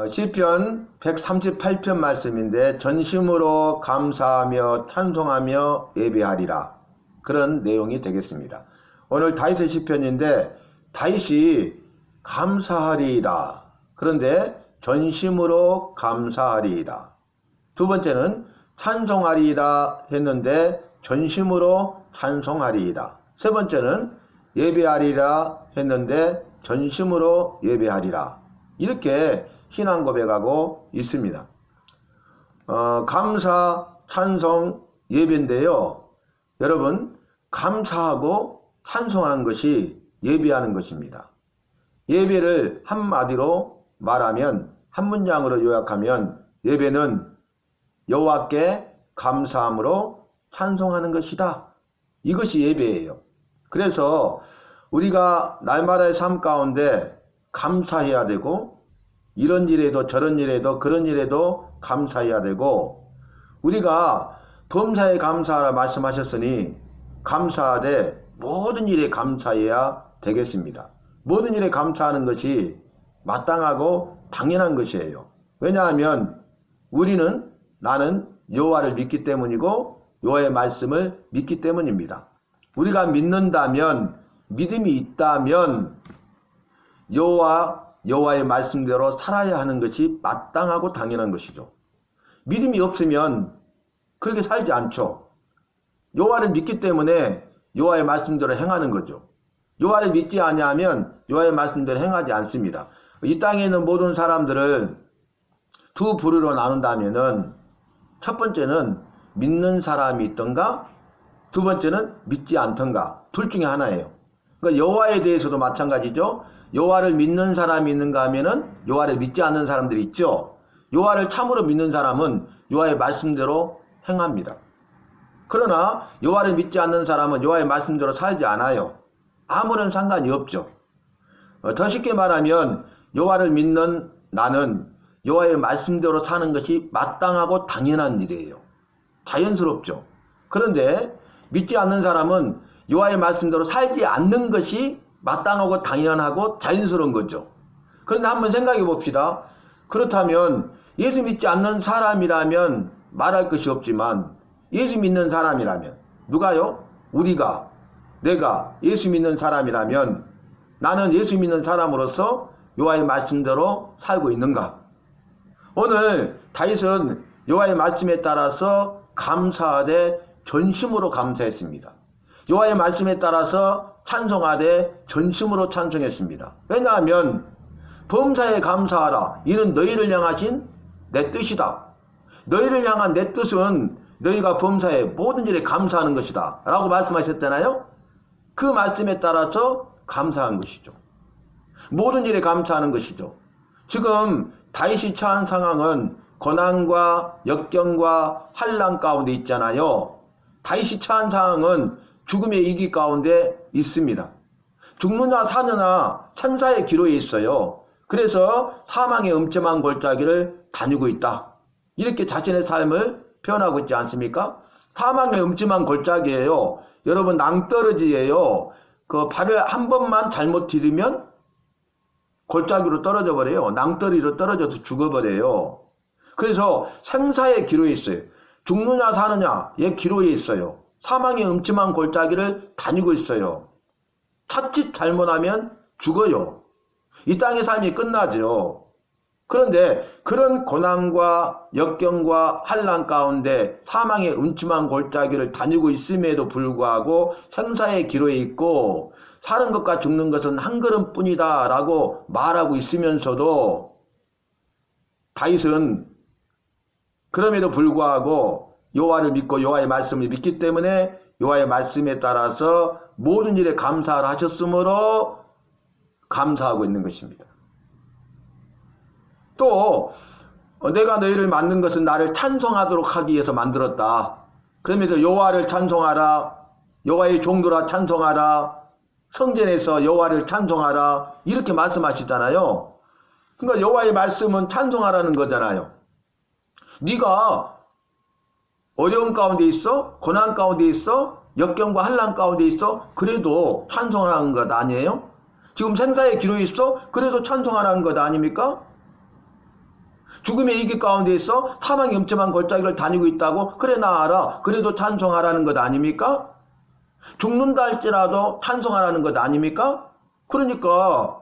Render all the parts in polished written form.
시편 138편 말씀인데 전심으로 감사하며 찬송하며 예배하리라, 그런 내용이 되겠습니다. 오늘 다윗의 시편인데 다윗이 감사하리이다, 그런데 전심으로 감사하리이다. 두 번째는 찬송하리이다 했는데 전심으로 찬송하리이다. 세 번째는 예배하리라 했는데 전심으로 예배하리라. 이렇게 신앙 고백하고 있습니다. 감사, 찬송, 예배인데요. 여러분, 감사하고 찬송하는 것이 예배하는 것입니다. 예배를 한마디로 말하면, 한 문장으로 요약하면 예배는 여호와께 감사함으로 찬송하는 것이다. 이것이 예배예요. 그래서 우리가 날마다의 삶 가운데 감사해야 되고, 이런 일에도 저런 일에도 그런 일에도 감사해야 되고, 우리가 범사에 감사하라 말씀하셨으니 감사하되 모든 일에 감사해야 되겠습니다. 모든 일에 감사하는 것이 마땅하고 당연한 것이에요. 왜냐하면 나는 여호와를 믿기 때문이고 여호와의 말씀을 믿기 때문입니다. 우리가 믿는다면, 믿음이 있다면 여호와의 말씀대로 살아야 하는 것이 마땅하고 당연한 것이죠. 믿음이 없으면 그렇게 살지 않죠. 여호와를 믿기 때문에 여호와의 말씀대로 행하는 거죠. 여호와를 믿지 아니하면 여호와의 말씀대로 행하지 않습니다. 이 땅에 있는 모든 사람들을 두 부류로 나눈다면은, 첫 번째는 믿는 사람이 있던가, 두 번째는 믿지 않던가, 둘 중에 하나예요. 그러니까 여호와에 대해서도 마찬가지죠. 여호와를 믿는 사람이 있는가 하면은 여호와를 믿지 않는 사람들이 있죠. 여호와를 참으로 믿는 사람은 여호와의 말씀대로 행합니다. 그러나 여호와를 믿지 않는 사람은 여호와의 말씀대로 살지 않아요. 아무런 상관이 없죠. 더 쉽게 말하면 여호와를 믿는 나는 여호와의 말씀대로 사는 것이 마땅하고 당연한 일이에요. 자연스럽죠. 그런데 믿지 않는 사람은 여호와의 말씀대로 살지 않는 것이 마땅하고 당연하고 자연스러운 거죠. 그런데 한번 생각해 봅시다. 그렇다면 예수 믿지 않는 사람이라면 말할 것이 없지만, 예수 믿는 사람이라면, 누가요? 내가 예수 믿는 사람이라면 나는 예수 믿는 사람으로서 여호와의 말씀대로 살고 있는가? 오늘 다윗은 여호와의 말씀에 따라서 감사하되 전심으로 감사했습니다. 여호와의 말씀에 따라서 찬송하되 전심으로 찬송했습니다. 왜냐하면 범사에 감사하라, 이는 너희를 향하신 내 뜻이다. 너희를 향한 내 뜻은 너희가 범사에 모든 일에 감사하는 것이다 라고 말씀하셨잖아요. 그 말씀에 따라서 감사한 것이죠. 모든 일에 감사하는 것이죠. 지금 다윗이 처한 상황은 고난과 역경과 환난 가운데 있잖아요. 다윗이 처한 상황은 죽음의 위기 가운데 있습니다. 죽느냐 사느냐 천사의 기로에 있어요. 그래서 사망의 음침한 골짜기를 다니고 있다, 이렇게 자신의 삶을 표현하고 있지 않습니까? 사망의 음침한 골짜기예요. 여러분, 낭떠러지예요. 그 발을 한 번만 잘못 디디면 골짜기로 떨어져 버려요. 낭떠러지로 떨어져서 죽어버려요. 그래서 생사의 기로에 있어요. 죽느냐 사느냐의 기로에 있어요. 사망의 음침한 골짜기를 다니고 있어요. 자칫 잘못하면 죽어요. 이 땅의 삶이 끝나죠. 그런데 그런 고난과 역경과 환난 가운데 사망의 음침한 골짜기를 다니고 있음에도 불구하고 생사의 기로에 있고, 사는 것과 죽는 것은 한 걸음뿐이다 라고 말하고 있으면서도 다윗은 그럼에도 불구하고 여호와를 믿고 여호와의 말씀을 믿기 때문에 여호와의 말씀에 따라서 모든 일에 감사를 하셨으므로 감사하고 있는 것입니다. 또 내가 너희를 만든 것은 나를 찬송하도록 하기 위해서 만들었다. 그러면서 여호와를 찬송하라, 여호와의 종들아 찬송하라, 성전에서 여호와를 찬송하라, 이렇게 말씀하시잖아요. 그러니까 여호와의 말씀은 찬송하라는 거잖아요. 네가 어려움 가운데 있어? 고난 가운데 있어? 역경과 환난 가운데 있어? 그래도 찬송하라는 것 아니에요? 지금 생사의 기로에 있어? 그래도 찬송하라는 것 아닙니까? 죽음의 위기 가운데 있어 사망의 음침한 골짜기를 다니고 있다고? 그래 나 알아. 그래도 찬송하라는 것 아닙니까? 죽는다 할지라도 찬송하라는 것 아닙니까? 그러니까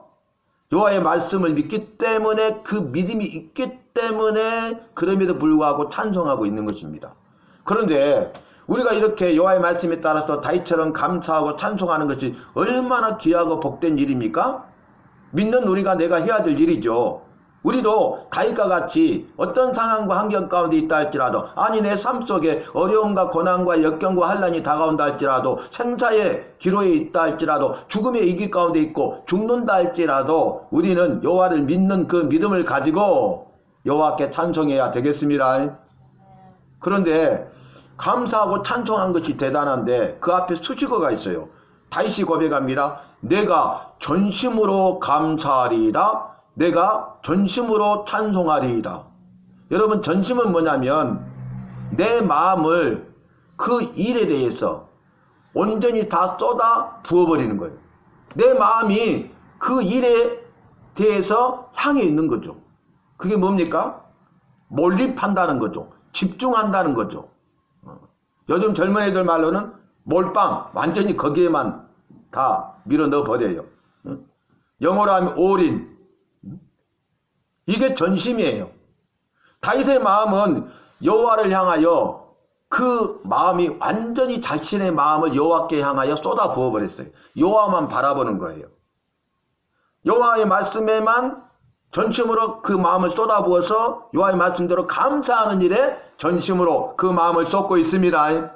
여호와의 말씀을 믿기 때문에, 그 믿음이 있기 때문에 그럼에도 불구하고 찬송하고 있는 것입니다. 그런데 우리가 이렇게 여호와의 말씀에 따라서 다윗처럼 감사하고 찬송하는 것이 얼마나 귀하고 복된 일입니까? 믿는 우리가 내가 해야 될 일이죠. 우리도 다윗과 같이 어떤 상황과 환경 가운데 있다 할지라도, 아니 내 삶 속에 어려움과 고난과 역경과 환난이 다가온다 할지라도, 생사의 기로에 있다 할지라도, 죽음의 위기 가운데 있고 죽는다 할지라도 우리는 여호와를 믿는 그 믿음을 가지고 여호와께 찬송해야 되겠습니다. 그런데 감사하고 찬송한 것이 대단한데 그 앞에 수식어가 있어요. 다윗이 고백합니다. 내가 전심으로 감사하리이다. 내가 전심으로 찬송하리이다. 여러분, 전심은 뭐냐면 내 마음을 그 일에 대해서 온전히 다 쏟아 부어버리는 거예요. 내 마음이 그 일에 대해서 향해 있는 거죠. 그게 뭡니까? 몰입한다는 거죠. 집중한다는 거죠. 요즘 젊은 애들 말로는 몰빵, 완전히 거기에만 다 밀어 넣어 버려요. 영어로 하면 all in. 이게 전심이에요. 다윗의 마음은 여호와를 향하여 그 마음이 완전히 자신의 마음을 여호와께 향하여 쏟아 부어 버렸어요. 여호와만 바라보는 거예요. 여호와의 말씀에만 전심으로 그 마음을 쏟아 부어서 여호와의 말씀대로 감사하는 일에 전심으로 그 마음을 쏟고 있습니다.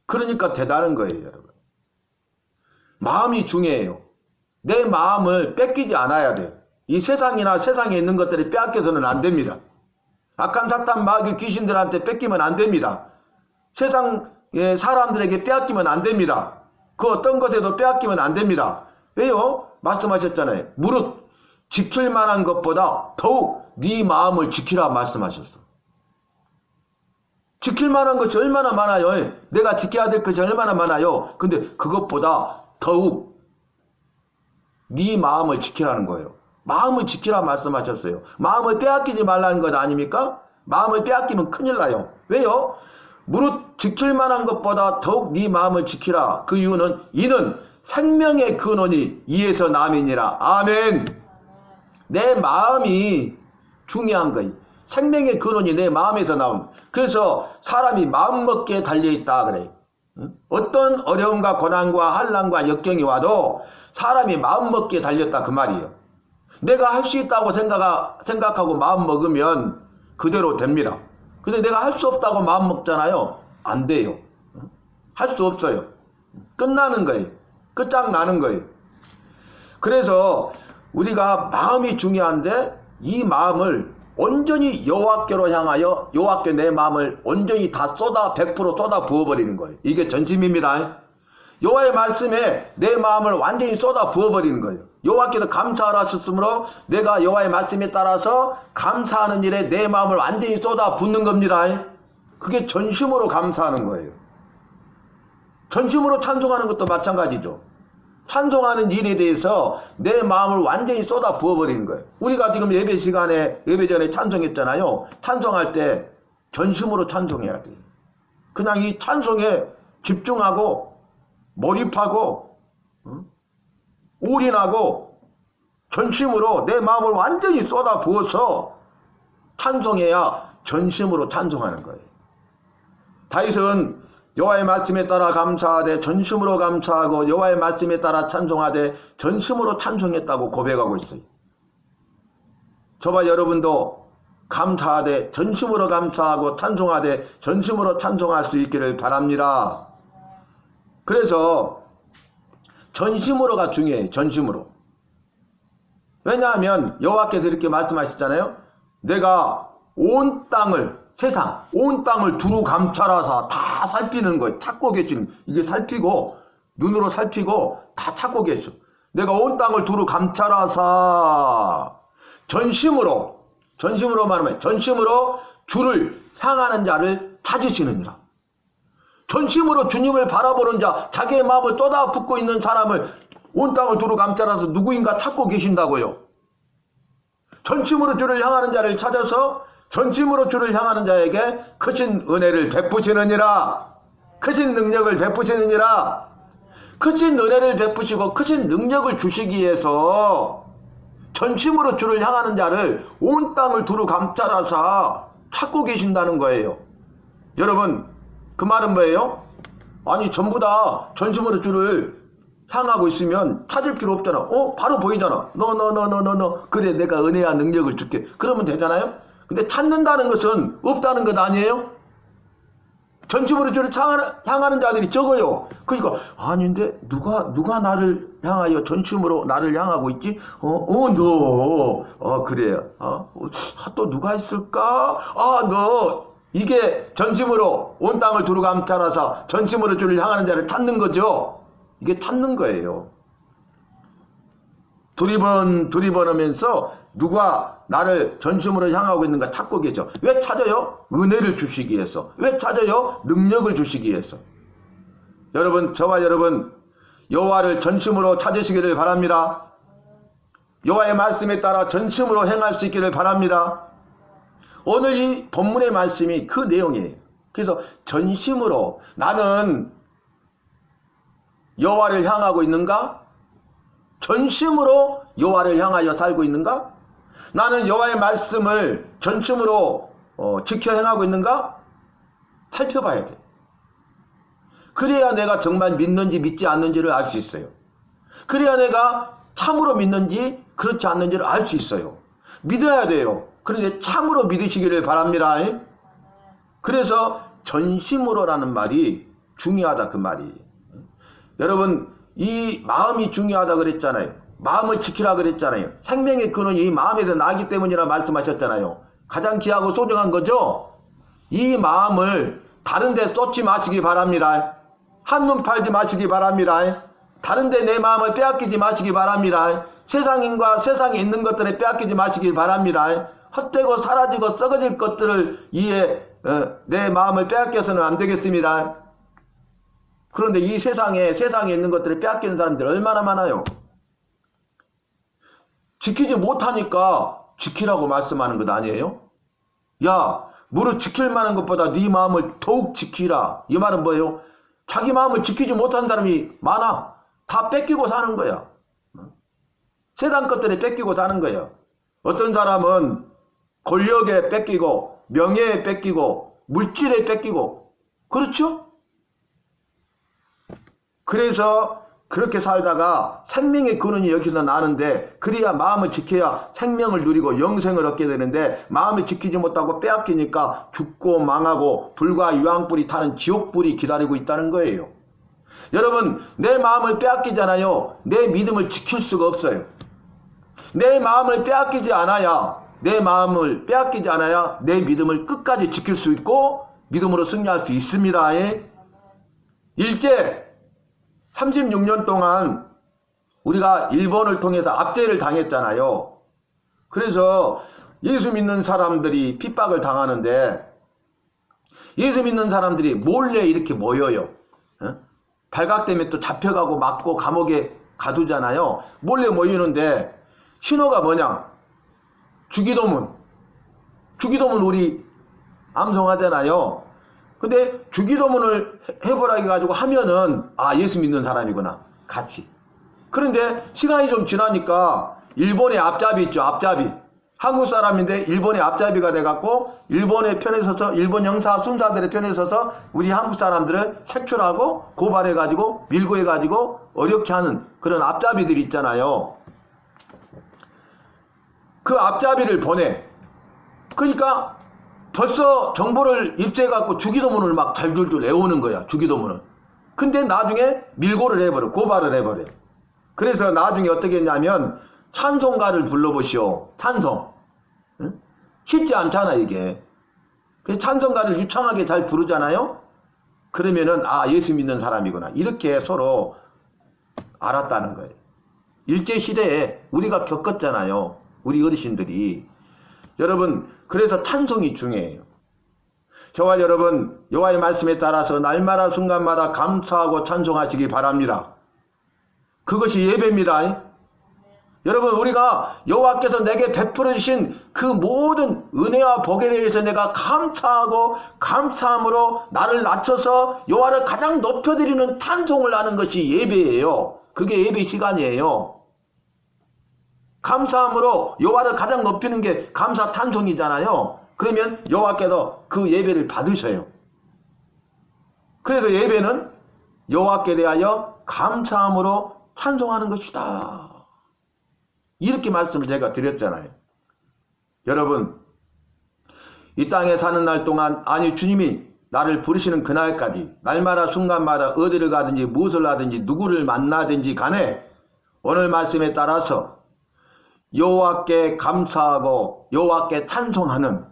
그러니까 대단한 거예요, 여러분. 마음이 중요해요. 내 마음을 뺏기지 않아야 돼요. 이 세상이나 세상에 있는 것들이 빼앗겨서는 안 됩니다. 악한 사탄 마귀 귀신들한테 뺏기면 안 됩니다. 세상의 사람들에게 빼앗기면 안 됩니다. 그 어떤 것에도 빼앗기면 안 됩니다. 왜요? 말씀하셨잖아요. 무릇 지킬 만한 것보다 더욱 네 마음을 지키라 말씀하셨어. 지킬 만한 것이 얼마나 많아요. 내가 지켜야 될 것이 얼마나 많아요. 근데 그것보다 더욱 네 마음을 지키라는 거예요. 마음을 지키라 말씀하셨어요. 마음을 빼앗기지 말라는 것 아닙니까? 마음을 빼앗기면 큰일 나요. 왜요? 무릇 지킬 만한 것보다 더욱 네 마음을 지키라. 그 이유는 이는 생명의 근원이 이에서 남이니라. 아멘. 내 마음이 중요한 거예요. 생명의 근원이 내 마음에서 나온. 그래서 사람이 마음먹기에 달려있다 그래요. 어떤 어려움과 고난과 환난과 역경이 와도 사람이 마음먹기에 달렸다 그 말이에요. 내가 할 수 있다고 생각하고 마음 먹으면 그대로 됩니다. 근데 내가 할 수 없다고 마음 먹잖아요. 안 돼요. 할 수 없어요. 끝나는 거예요. 끝장나는 거예요. 그래서 우리가 마음이 중요한데 이 마음을 온전히 여호와께로 향하여 여호와께 내 마음을 온전히 다 100% 쏟아 부어버리는 거예요. 이게 전심입니다. 여호와의 말씀에 내 마음을 완전히 쏟아 부어버리는 거예요. 여호와께서 감사하라 하셨으므로 내가 여호와의 말씀에 따라서 감사하는 일에 내 마음을 완전히 쏟아 붓는 겁니다. 그게 전심으로 감사하는 거예요. 전심으로 찬송하는 것도 마찬가지죠. 찬송하는 일에 대해서 내 마음을 완전히 쏟아 부어버리는 거예요. 우리가 지금 예배 시간에, 예배 전에 찬송했잖아요. 찬송할 때 전심으로 찬송해야 돼요. 그냥 이 찬송에 집중하고 몰입하고 올인하고 전심으로 내 마음을 완전히 쏟아 부어서 찬송해야 전심으로 찬송하는 거예요. 다윗은 여호와의 말씀에 따라 감사하되 전심으로 감사하고 여호와의 말씀에 따라 찬송하되 전심으로 찬송했다고 고백하고 있어요. 저와 여러분도 감사하되 전심으로 감사하고 찬송하되 전심으로 찬송할 수 있기를 바랍니다. 그래서 전심으로가 중요해요. 전심으로. 왜냐하면 여호와께서 이렇게 말씀하셨잖아요. 내가 온 땅을, 세상 온 땅을 두루 감찰하사 다 살피는 거예요. 찾고 계시는, 이게 살피고 눈으로 살피고 다 찾고 계셔. 내가 온 땅을 두루 감찰하사 전심으로 말하면 전심으로 주를 향하는 자를 찾으시느니라. 전심으로 주님을 바라보는 자, 자기의 마음을 쏟아붓고 있는 사람을 온 땅을 두루 감찰하서 누구인가 찾고 계신다고요. 전심으로 주를 향하는 자를 찾아서 전심으로 주를 향하는 자에게 크신 은혜를 베푸시느니라. 크신 능력을 베푸시느니라. 크신 은혜를 베푸시고 크신 능력을 주시기 위해서 전심으로 주를 향하는 자를 온 땅을 두루 감찰하사 찾고 계신다는 거예요. 여러분, 그 말은 뭐예요? 아니, 전부 다 전심으로 주를 향하고 있으면 찾을 필요 없잖아. 바로 보이잖아. 너. 그래, 내가 은혜와 능력을 줄게. 그러면 되잖아요? 근데 찾는다는 것은 없다는 것 아니에요? 전심으로 주를 향하는 자들이 적어요. 그러니까, 아닌데, 누가 나를 향하여 전심으로 나를 향하고 있지? 너. 그래요. 또 누가 있을까? 너. 이게 전심으로 온 땅을 두루 감찰하사 전심으로 주를 향하는 자를 찾는 거죠. 이게 찾는 거예요. 두리번 하면서 누가 나를 전심으로 향하고 있는가 찾고 계셔. 왜 찾아요? 은혜를 주시기 위해서. 왜 찾아요? 능력을 주시기 위해서. 여러분, 저와 여러분, 여호와를 전심으로 찾으시기를 바랍니다. 여호와의 말씀에 따라 전심으로 행할 수 있기를 바랍니다. 오늘 이 본문의 말씀이 그 내용이에요. 그래서 전심으로 나는 여호와를 향하고 있는가? 전심으로 여호와를 향하여 살고 있는가? 나는 여호와의 말씀을 전심으로 지켜 행하고 있는가? 살펴봐야 돼. 그래야 내가 정말 믿는지 믿지 않는지를 알 수 있어요. 그래야 내가 참으로 믿는지 그렇지 않는지를 알 수 있어요. 믿어야 돼요. 그런데 참으로 믿으시기를 바랍니다. 그래서 전심으로라는 말이 중요하다, 그 말이. 여러분, 이 마음이 중요하다 그랬잖아요. 마음을 지키라 그랬잖아요. 생명의 근원이 이 마음에서 나기 때문이라 말씀하셨잖아요. 가장 귀하고 소중한 거죠. 이 마음을 다른 데 쏟지 마시기 바랍니다. 한눈 팔지 마시기 바랍니다. 다른 데 내 마음을 빼앗기지 마시기 바랍니다. 세상인과 세상에 있는 것들에 빼앗기지 마시기 바랍니다. 헛되고 사라지고 썩어질 것들을 위해 내 마음을 빼앗겨서는 안 되겠습니다. 그런데 이 세상에 있는 것들을 빼앗기는 사람들 얼마나 많아요. 지키지 못하니까 지키라고 말씀하는 것 아니에요? 야, 무릇 지킬 만한 것보다 네 마음을 더욱 지키라. 이 말은 뭐예요? 자기 마음을 지키지 못하는 사람이 많아. 다 뺏기고 사는 거야. 세상 것들에 뺏기고 사는 거야. 어떤 사람은 권력에 뺏기고 명예에 뺏기고 물질에 뺏기고, 그렇죠? 그래서 그렇게 살다가 생명의 근원이 여기서 나는데, 그래야 마음을 지켜야 생명을 누리고 영생을 얻게 되는데, 마음을 지키지 못하고 빼앗기니까 죽고 망하고 불과 유황불이 타는 지옥불이 기다리고 있다는 거예요. 여러분, 내 마음을 빼앗기잖아요. 내 믿음을 지킬 수가 없어요. 내 마음을 빼앗기지 않아야 내 믿음을 끝까지 지킬 수 있고 믿음으로 승리할 수 있습니다. 일제 36년 동안 우리가 일본을 통해서 압제를 당했잖아요. 그래서 예수 믿는 사람들이 핍박을 당하는데, 예수 믿는 사람들이 몰래 이렇게 모여요. 발각되면 또 잡혀가고 맞고 감옥에 가두잖아요. 몰래 모이는데 신호가 뭐냐? 주기도문 우리 암송하잖아요. 근데 주기도문을 해보라 해가지고 하면은 예수 믿는 사람이구나, 같이. 그런데 시간이 좀 지나니까 일본의 앞잡이 있죠, 앞잡이. 한국 사람인데 일본의 앞잡이가 돼갖고 일본의 편에 서서, 일본 영사 순사들의 편에 서서 우리 한국 사람들을 색출하고 고발해가지고 밀고 해가지고 어렵게 하는 그런 앞잡이들이 있잖아요. 그 앞잡이를 보내. 그러니까 벌써 정보를 입수해갖고 주기도문을 막 잘줄줄 외우는 거야, 주기도문을. 근데 나중에 밀고를 해버려, 고발을 해버려. 그래서 나중에 어떻게 했냐면 찬송가를 불러보시오. 찬송. 응? 쉽지 않잖아, 이게. 그래서 찬송가를 유창하게 잘 부르잖아요. 그러면은 예수 믿는 사람이구나, 이렇게 서로 알았다는 거예요. 일제시대에 우리가 겪었잖아요, 우리 어르신들이. 여러분, 그래서 찬송이 중요해요. 저와 여러분, 여호와의 말씀에 따라서 날마다 순간마다 감사하고 찬송하시기 바랍니다. 그것이 예배입니다. 여러분, 우리가 여호와께서 내게 베풀어 주신 그 모든 은혜와 복에 대해서 내가 감사하고 감사함으로 나를 낮춰서 여호와를 가장 높여드리는 찬송을 하는 것이 예배예요. 그게 예배 시간이에요. 감사함으로 여호와를 가장 높이는 게 감사 찬송이잖아요. 그러면 여호와께서 그 예배를 받으셔요. 그래서 예배는 여호와께 대하여 감사함으로 찬송하는 것이다. 이렇게 말씀을 제가 드렸잖아요. 여러분, 이 땅에 사는 날 동안, 아니 주님이 나를 부르시는 그날까지 날마다 순간마다 어디를 가든지 무엇을 하든지 누구를 만나든지 간에 오늘 말씀에 따라서 여호와께 감사하고 여호와께 찬송하는,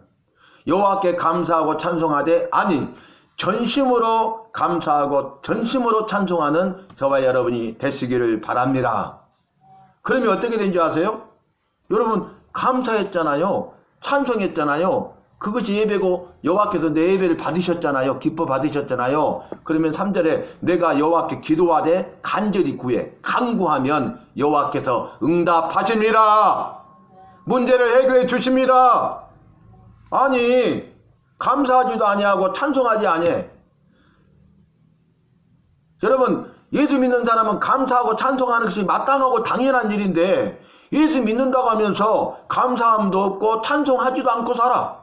여호와께 감사하고 찬송하되 아니 전심으로 감사하고 전심으로 찬송하는 저와 여러분이 되시기를 바랍니다. 그러면 어떻게 된지 아세요? 여러분, 감사했잖아요. 찬송했잖아요. 그것이 예배고 여호와께서 내 예배를 받으셨잖아요. 기뻐 받으셨잖아요. 그러면 3절에 내가 여호와께 기도하되 간절히 구해 간구하면 여호와께서 응답하십니다. 문제를 해결해 주십니다. 아니, 감사하지도 아니하고 찬송하지 아니해. 여러분, 예수 믿는 사람은 감사하고 찬송하는 것이 마땅하고 당연한 일인데 예수 믿는다고 하면서 감사함도 없고 찬송하지도 않고 살아.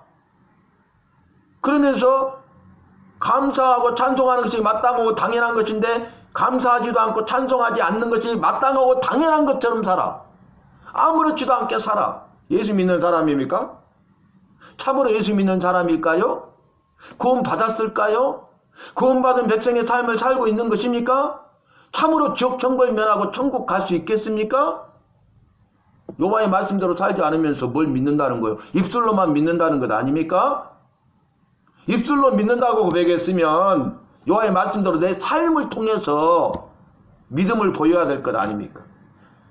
그러면서 감사하고 찬송하는 것이 마땅하고 당연한 것인데 감사하지도 않고 찬송하지 않는 것이 마땅하고 당연한 것처럼 살아. 아무렇지도 않게 살아. 예수 믿는 사람입니까? 참으로 예수 믿는 사람일까요? 구원 받았을까요? 구원받은 백성의 삶을 살고 있는 것입니까? 참으로 지옥 천벌 면하고 천국 갈 수 있겠습니까? 여호와의 말씀대로 살지 않으면서 뭘 믿는다는 거예요? 입술로만 믿는다는 것 아닙니까? 입술로 믿는다고 고백했으면 여호와의 말씀대로 내 삶을 통해서 믿음을 보여야 될 것 아닙니까?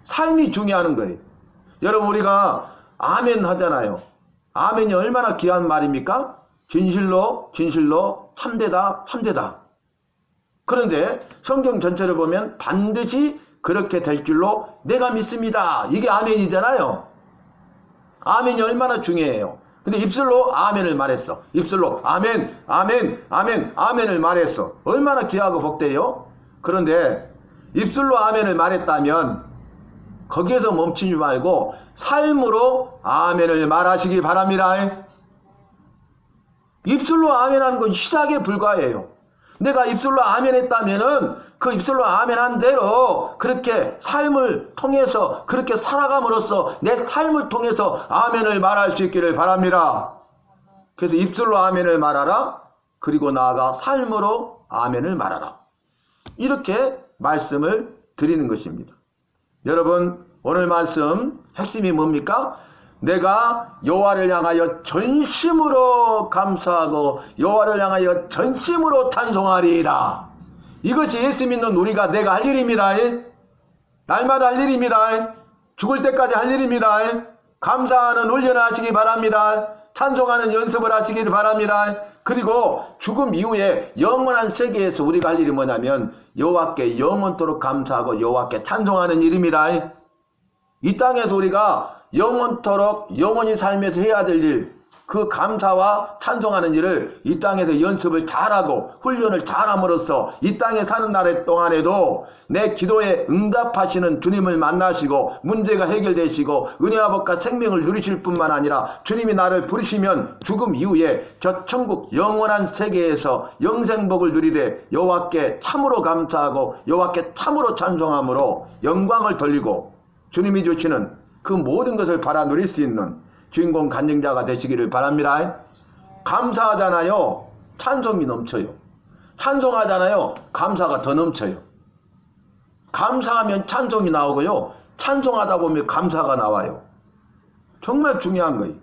삶이 중요한 거예요. 여러분, 우리가 아멘 하잖아요. 아멘이 얼마나 귀한 말입니까? 진실로 진실로 참되다 참되다. 그런데 성경 전체를 보면 반드시 그렇게 될 줄로 내가 믿습니다. 이게 아멘이잖아요. 아멘이 얼마나 중요해요. 근데 입술로 아멘을 말했어. 입술로 아멘 아멘 아멘 아멘을 말했어. 얼마나 귀하고 복돼요. 그런데 입술로 아멘을 말했다면 거기에서 멈추지 말고 삶으로 아멘을 말하시기 바랍니다. 입술로 아멘하는 건 시작에 불과해요. 내가 입술로 아멘 했다면은 그 입술로 아멘 한 대로 그렇게 삶을 통해서 그렇게 살아감으로써 내 삶을 통해서 아멘을 말할 수 있기를 바랍니다. 그래서 입술로 아멘을 말하라. 그리고 나아가 삶으로 아멘을 말하라. 이렇게 말씀을 드리는 것입니다. 여러분, 오늘 말씀 핵심이 뭡니까? 내가 여호와를 향하여 전심으로 감사하고 여호와를 향하여 전심으로 찬송하리이다. 이것이 예수 믿는 우리가 내가 할 일입니다. 날마다 할 일입니다. 죽을 때까지 할 일입니다. 감사하는 훈련을 하시기 바랍니다. 찬송하는 연습을 하시기 바랍니다. 그리고 죽음 이후에 영원한 세계에서 우리가 할 일이 뭐냐면 여호와께 영원토록 감사하고 여호와께 찬송하는 일입니다. 이 땅에서 우리가 영원토록 영원히 살면서 해야 될 일, 그 감사와 찬송하는 일을 이 땅에서 연습을 잘하고 훈련을 잘함으로써 이 땅에 사는 날 동안에도 내 기도에 응답하시는 주님을 만나시고 문제가 해결되시고 은혜와 복과 생명을 누리실 뿐만 아니라 주님이 나를 부르시면 죽음 이후에 저 천국 영원한 세계에서 영생복을 누리되 여호와께 참으로 감사하고 여호와께 참으로 찬송함으로 영광을 돌리고 주님이 주시는 그 모든 것을 바라 누릴 수 있는 주인공 간증자가 되시기를 바랍니다. 감사하잖아요. 찬송이 넘쳐요. 찬송하잖아요. 감사가 더 넘쳐요. 감사하면 찬송이 나오고요. 찬송하다 보면 감사가 나와요. 정말 중요한 거예요.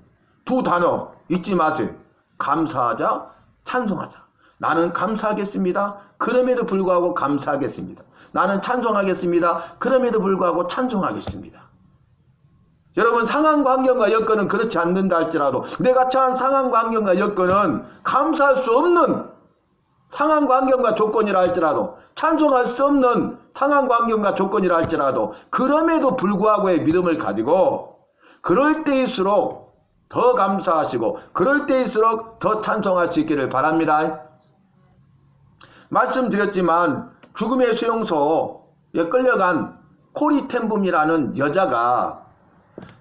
두 단어 잊지 마세요. 감사하자, 찬송하자. 나는 감사하겠습니다. 그럼에도 불구하고 감사하겠습니다. 나는 찬송하겠습니다. 그럼에도 불구하고 찬송하겠습니다. 여러분, 상황과 환경과 여건은 그렇지 않는다 할지라도 내가 처한 상황과 환경과 여건은 감사할 수 없는 상황과 환경과 조건이라 할지라도 찬송할 수 없는 상황 환경과 조건이라 할지라도 그럼에도 불구하고의 믿음을 가지고 그럴 때일수록 더 감사하시고 그럴 때일수록 더 찬송할 수 있기를 바랍니다. 말씀드렸지만 죽음의 수용소에 끌려간 코리 텐붐이라는 여자가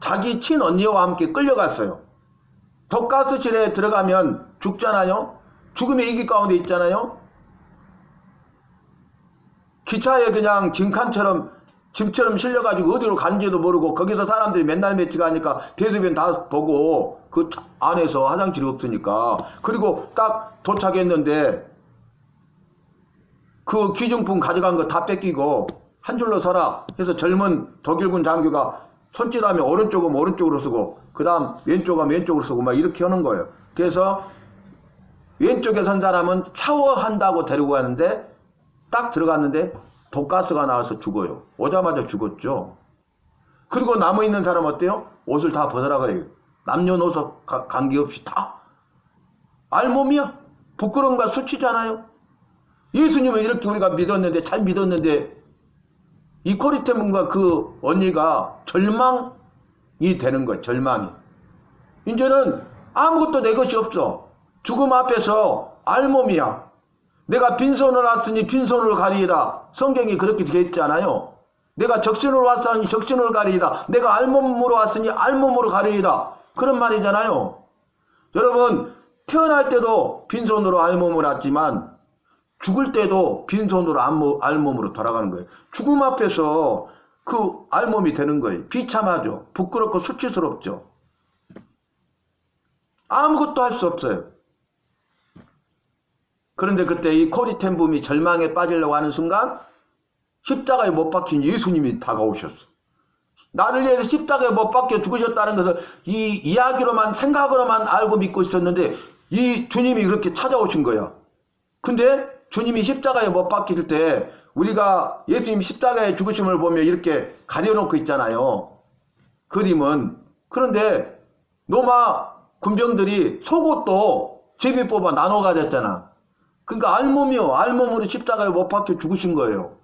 자기 친언니와 함께 끌려갔어요. 독가스실에 들어가면 죽잖아요. 죽음의 위기 가운데 있잖아요. 기차에 그냥 짐처럼 실려가지고 어디로 가는지도 모르고 거기서 사람들이 맨날 며칠 가니까 대소변 다 보고 그 안에서 화장실이 없으니까 그리고 딱 도착했는데 그 기증품 가져간 거 다 뺏기고 한 줄로 서라 해서 젊은 독일군 장교가 손짓하면 오른쪽은 오른쪽으로 쓰고 그 다음 왼쪽은 왼쪽으로 쓰고 막 이렇게 하는 거예요. 그래서 왼쪽에 선 사람은 샤워한다고 데리고 가는데 딱 들어갔는데 독가스가 나와서 죽어요. 오자마자 죽었죠. 그리고 남아있는 사람 어때요? 옷을 다 벗으라 그래요. 남녀노소 관계없이 다 알몸이야. 부끄러움과 수치잖아요. 예수님을 이렇게 우리가 믿었는데 잘 믿었는데 이 코리테문과 그 언니가 절망이 되는 거예요. 절망이. 이제는 아무것도 내 것이 없어. 죽음 앞에서 알몸이야. 내가 빈손으로 왔으니 빈손으로 가리이다. 성경이 그렇게 되어 있잖아요. 내가 적신으로 왔으니 적신으로 가리이다. 내가 알몸으로 왔으니 알몸으로 가리이다. 그런 말이잖아요. 여러분 태어날 때도 빈손으로 알몸을 왔지만 죽을 때도 빈손으로 알몸으로 돌아가는 거예요. 죽음 앞에서 그 알몸이 되는 거예요. 비참하죠. 부끄럽고 수치스럽죠. 아무것도 할 수 없어요. 그런데 그때 이 코리 텐붐이 절망에 빠지려고 하는 순간 십자가에 못 박힌 예수님이 다가오셨어. 나를 위해서 십자가에 못 박혀 죽으셨다는 것을 이 이야기로만 생각으로만 알고 믿고 있었는데 이 주님이 그렇게 찾아오신 거야. 근데 주님이 십자가에 못 박힐 때 우리가 예수님 십자가에 죽으심을 보며 이렇게 가려놓고 있잖아요. 그림은. 그런데 로마 군병들이 속옷도 제비 뽑아 나눠 가졌잖아. 그러니까 알몸이요. 알몸으로 십자가에 못 박혀 죽으신 거예요.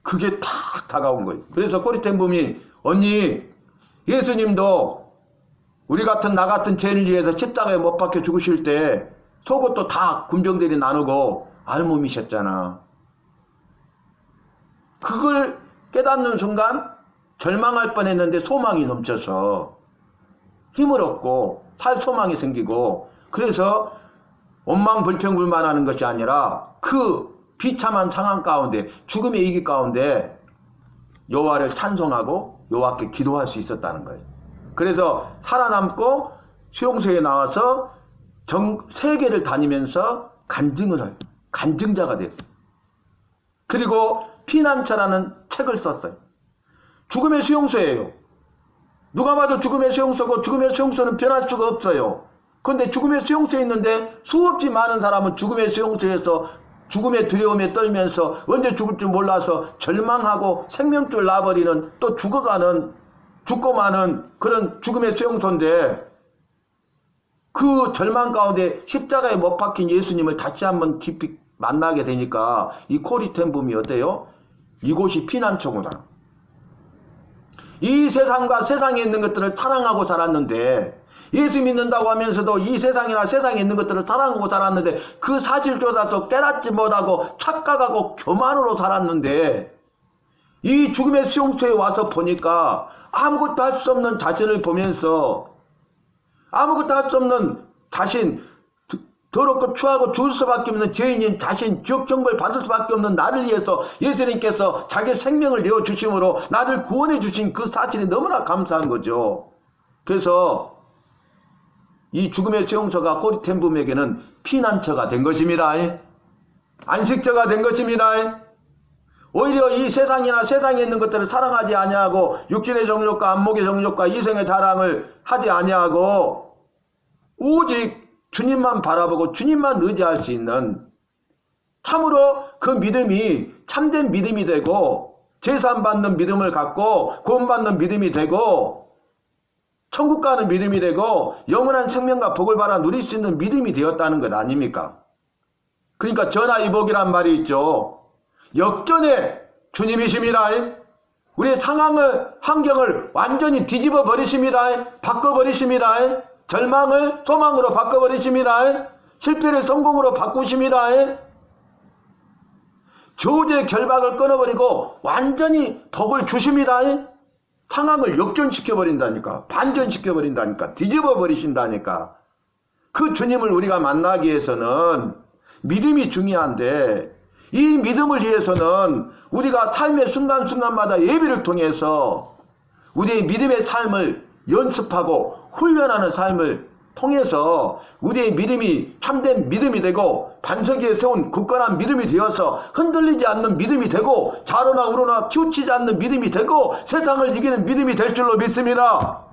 그게 탁 다가온 거예요. 그래서 코리텐붐이 언니 예수님도 우리 같은 나 같은 죄인을 위해서 십자가에 못 박혀 죽으실 때 속옷도 다 군병들이 나누고 알몸이셨잖아. 그걸 깨닫는 순간 절망할 뻔했는데 소망이 넘쳐서 힘을 얻고 살 소망이 생기고 그래서 원망 불평불만하는 것이 아니라 그 비참한 상황 가운데 죽음의 위기 가운데 여호와를 찬송하고 여호와께 기도할 수 있었다는 거예요. 그래서 살아남고 수용소에 나와서 세계를 다니면서 간증자가 됐어요. 그리고 피난처라는 책을 썼어요. 죽음의 수용소예요. 누가 봐도 죽음의 수용소고 죽음의 수용소는 변할 수가 없어요. 그런데 죽음의 수용소에 있는데 수없이 많은 사람은 죽음의 수용소에서 죽음의 두려움에 떨면서 언제 죽을 줄 몰라서 절망하고 생명줄 놔버리는 또 죽고 마는 그런 죽음의 수용소인데 그 절망 가운데 십자가에 못 박힌 예수님을 다시 한번 깊이 만나게 되니까 이 코리텐붐이 어때요? 이곳이 피난처구나. 이 세상과 세상에 있는 것들을 사랑하고 자랐는데 예수 믿는다고 하면서도 이 세상이나 세상에 있는 것들을 사랑하고 자랐는데 그 사실조차도 깨닫지 못하고 착각하고 교만으로 살았는데 이 죽음의 수용소에 와서 보니까 아무것도 할 수 없는 자신을 보면서 아무것도 할 수 없는 자신, 더럽고 추하고 죽을 수밖에 없는 죄인인 자신, 지옥정벌 받을 수밖에 없는 나를 위해서 예수님께서 자기 생명을 내어주심으로 나를 구원해 주신 그 사실이 너무나 감사한 거죠. 그래서 이 죽음의 수용소가 코리텐붐에게는 피난처가 된 것입니다. 안식처가 된 것입니다. 오히려 이 세상이나 세상에 있는 것들을 사랑하지 아니하고 육신의 정욕과 안목의 정욕과 이생의 자랑을 하지 아니하고 오직 주님만 바라보고 주님만 의지할 수 있는 참으로 그 믿음이 참된 믿음이 되고 제사받는 믿음을 갖고 구원받는 믿음이 되고 천국 가는 믿음이 되고 영원한 생명과 복을 받아 누릴 수 있는 믿음이 되었다는 것 아닙니까? 그러니까 전하이복이란 말이 있죠. 역전의 주님이십니다. 우리의 상황을, 환경을 완전히 뒤집어 버리십니다. 바꿔버리십니다. 절망을 소망으로 바꿔버리십니다. 실패를 성공으로 바꾸십니다. 저주의 결박을 끊어버리고 완전히 복을 주십니다. 상황을 역전시켜 버린다니까, 반전시켜 버린다니까, 뒤집어 버리신다니까. 그 주님을 우리가 만나기 위해서는 믿음이 중요한데, 이 믿음을 위해서는 우리가 삶의 순간순간마다 예배를 통해서 우리의 믿음의 삶을 연습하고 훈련하는 삶을 통해서 우리의 믿음이 참된 믿음이 되고 반석 위에 세운 굳건한 믿음이 되어서 흔들리지 않는 믿음이 되고 좌로나 우로나 치우치지 않는 믿음이 되고 세상을 이기는 믿음이 될 줄로 믿습니다.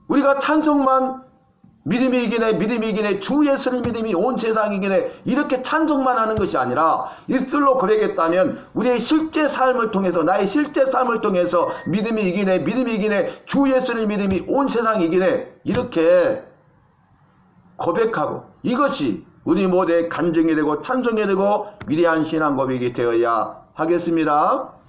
우리가 찬송만 믿음이 이기네, 믿음이 이기네, 주 예수를 믿음이 온 세상이 이기네, 이렇게 찬송만 하는 것이 아니라 입술로 고백했다면 우리의 실제 삶을 통해서, 나의 실제 삶을 통해서 믿음이 이기네, 믿음이 이기네, 주 예수를 믿음이 온 세상이 이기네, 이렇게 고백하고, 이것이 우리 모두의 간증이 되고 찬송이 되고 위대한 신앙 고백이 되어야 하겠습니다.